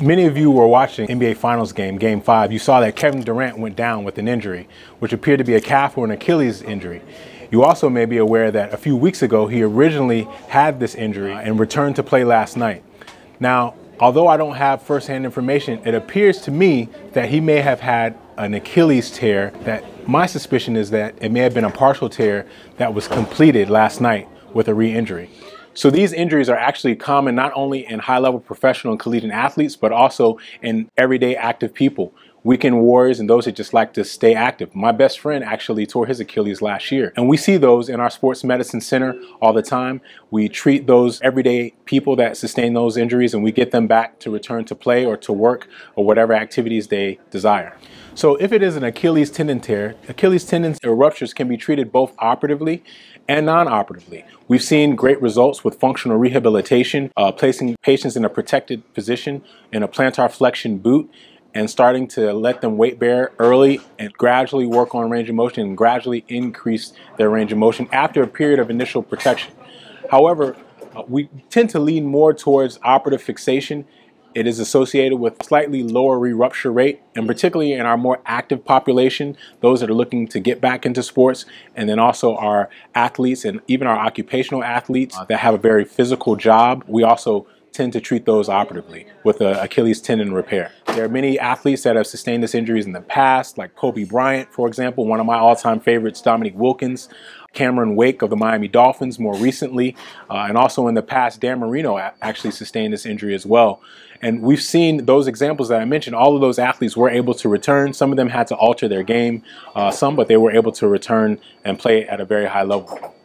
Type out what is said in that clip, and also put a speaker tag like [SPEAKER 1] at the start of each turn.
[SPEAKER 1] Many of you were watching NBA Finals Game 5. You saw that Kevin Durant went down with an injury, which appeared to be a calf or an Achilles injury. You also may be aware that a few weeks ago, he originally had this injury and returned to play last night. Now, although I don't have firsthand information, it appears to me that he may have had an Achilles tear. That my suspicion is that it may have been a partial tear that was completed last night with a re-injury. So these injuries are actually common not only in high-level professional and collegiate athletes, but also in everyday active people, weekend warriors, and those that just like to stay active. My best friend actually tore his Achilles last year, and we see those in our sports medicine center all the time. We treat those everyday people that sustain those injuries, and we get them back to return to play or to work or whatever activities they desire. So if it is an Achilles tendon tear, Achilles tendons or ruptures can be treated both operatively and non-operatively. We've seen great results with functional rehabilitation, placing patients in a protected position in a plantar flexion boot and starting to let them weight bear early and gradually work on range of motion and gradually increase their range of motion after a period of initial protection. However, we tend to lean more towards operative fixation. It is associated with slightly lower re-rupture rate, and particularly in our more active population, those that are looking to get back into sports, and then also our athletes and even our occupational athletes that have a very physical job. We also tend to treat those operatively with an Achilles tendon repair. There are many athletes that have sustained this injuries in the past, like Kobe Bryant, for example, one of my all-time favorites, Dominique Wilkins, Cameron Wake of the Miami Dolphins more recently, and also in the past, Dan Marino actually sustained this injury as well. And we've seen those examples that I mentioned. All of those athletes were able to return. Some of them had to alter their game, but they were able to return and play at a very high level.